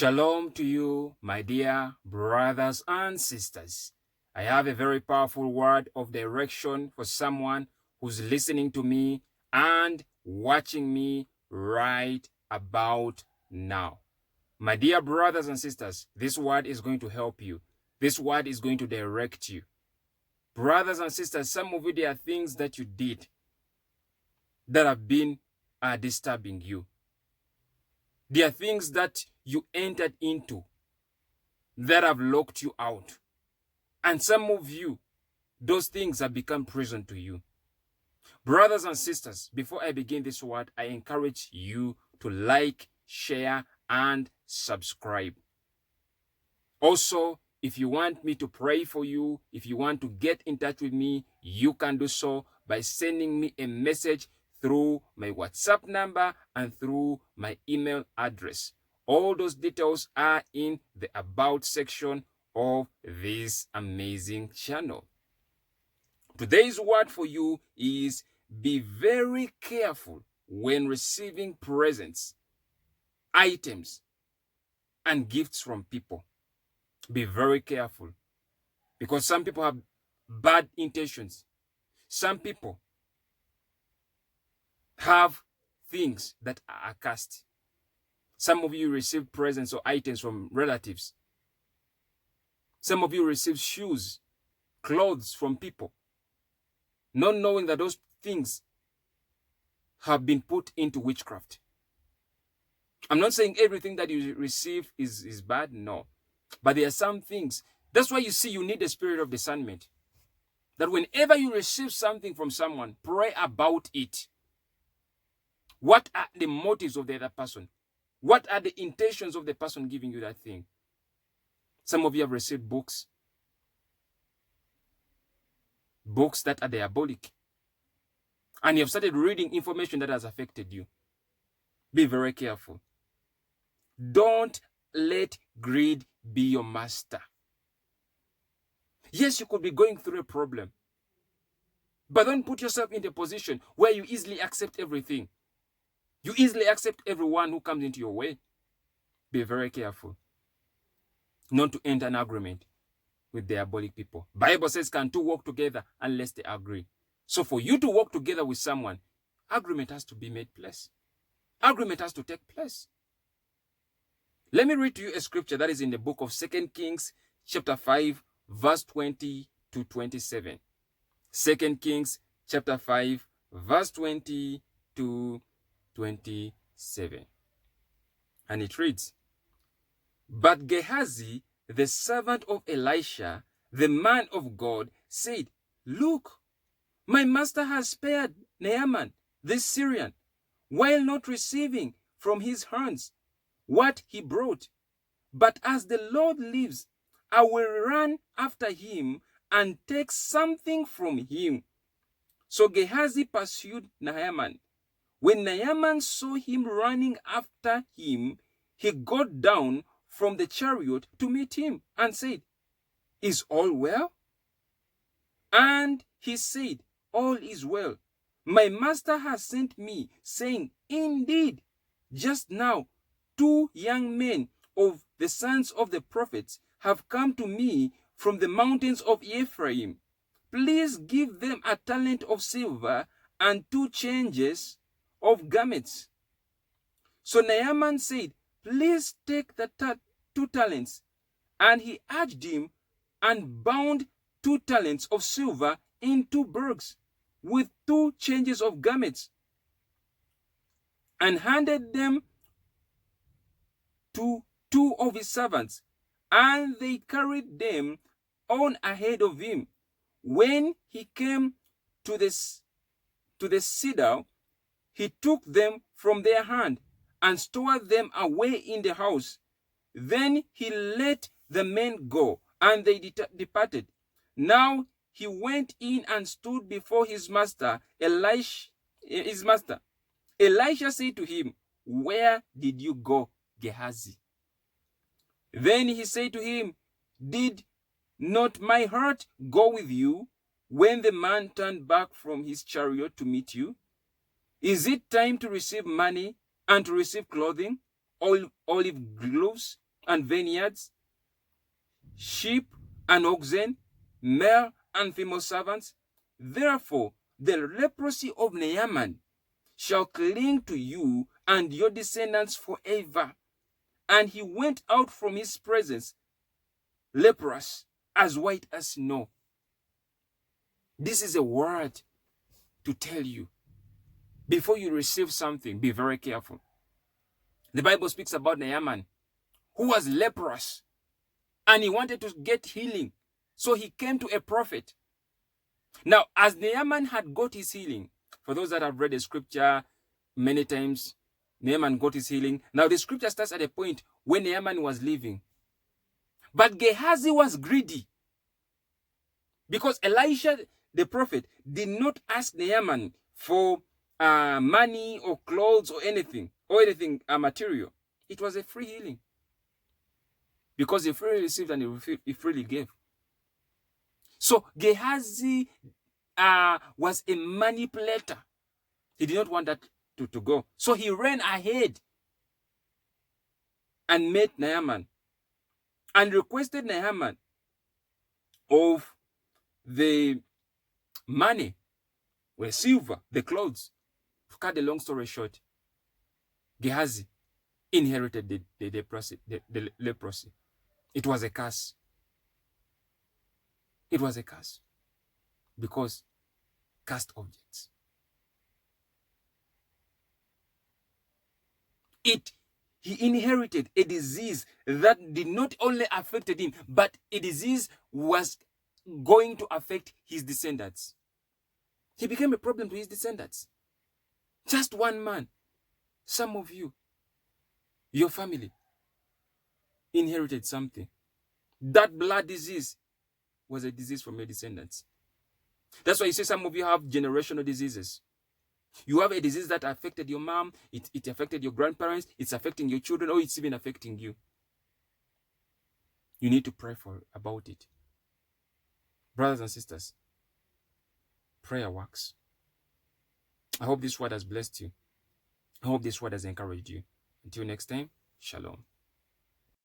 Shalom to you, my dear brothers and sisters. I have a very powerful word of direction for someone who's listening to me and watching me right about now. My dear brothers and sisters, this word is going to help you. This word is going to direct you. Brothers and sisters, some of you, there are things that you did that have been disturbing you. There are things that you entered into that have locked you out. And some of you, those things have become prison to you. Brothers and sisters, before I begin this word, I encourage you to like, share, and subscribe. Also, if you want me to pray for you, if you want to get in touch with me, you can do so by sending me a message through my WhatsApp number and through my email address. All those details are in the About section of this amazing channel. Today's word for you is be very careful when receiving presents, items, and gifts from people. Be very careful, because some people have bad intentions. Some people have things that are cursed. Some of you receive presents or items from relatives. Some of you receive shoes, clothes from people, not knowing that those things have been put into witchcraft. I'm not saying everything that you receive is bad, no. But there are some things. That's why you see you need the spirit of discernment. That whenever you receive something from someone, pray about it. What are the motives of the other person? What are the intentions of the person giving you that thing? Some of you have received books that are diabolic. And you have started reading information that has affected you. Be very careful. Don't let greed be your master. Yes, you could be going through a problem, but don't put yourself in a position where you easily accept everything. You easily accept everyone who comes into your way. Be very careful not to enter an agreement with diabolic people. Bible says, can two walk together unless they agree? So for you to walk together with someone, agreement has to be made place. Agreement has to take place. Let me read to you a scripture that is in the book of 2 Kings chapter 5, verse 20 to 27. 2 Kings chapter 5, verse 20 to 27. And it reads, But Gehazi, the servant of Elisha, the man of God, said, Look, my master has spared Naaman, this Syrian, while not receiving from his hands what he brought. But as the Lord lives, I will run after him and take something from him. So Gehazi pursued Naaman. When Naaman saw him running after him, he got down from the chariot to meet him and said, Is all well? And he said, All is well. My master has sent me, saying, Indeed, just now 2 young men of the sons of the prophets have come to me from the mountains of Ephraim. Please give them a talent of silver and 2 changes of garments. So Naaman said, Please take the 2 talents. And he urged him and bound 2 talents of silver in 2 bags with 2 changes of garments, and handed them to 2 of his servants, and they carried them on ahead of him. When he came to the cedar, he took them from their hand and stored them away in the house. Then he let the men go, and they departed. Now he went in and stood before his master, Elisha. Elisha said to him, Where did you go, Gehazi? Then he said to him, Did not my heart go with you when the man turned back from his chariot to meet you? Is it time to receive money and to receive clothing, olive groves, and vineyards, sheep and oxen, male and female servants. Therefore, the leprosy of Naaman shall cling to you and your descendants forever. And he went out from his presence, leprous, as white as snow. This is a word to tell you. Before you receive something, be very careful. The Bible speaks about Naaman, who was leprous, and he wanted to get healing. So he came to a prophet. Now, as Naaman had got his healing, for those that have read the scripture many times, Naaman got his healing. Now, the scripture starts at a point when Naaman was leaving. But Gehazi was greedy, because Elisha, the prophet, did not ask Naaman for money or clothes or anything material. It was a free healing, because he freely received and he freely gave. So Gehazi was a manipulator. He did not want that to go. So he ran ahead and met Naaman and requested Naaman of the money, or silver, the clothes. To cut the long story short, Gehazi inherited the leprosy. It was a curse. It was a curse, because cursed objects. He inherited a disease that did not only affect him, but a disease was going to affect his descendants. He became a problem to his descendants. Just one man. Some of you, your family, inherited something. That blood disease was a disease from your descendants. That's why you see some of you have generational diseases. You have a disease that affected your mom, it affected your grandparents, it's affecting your children, or it's even affecting you. You need to pray about it. Brothers and sisters, prayer works. I hope this word has blessed you. I hope this word has encouraged you. Until next time, shalom.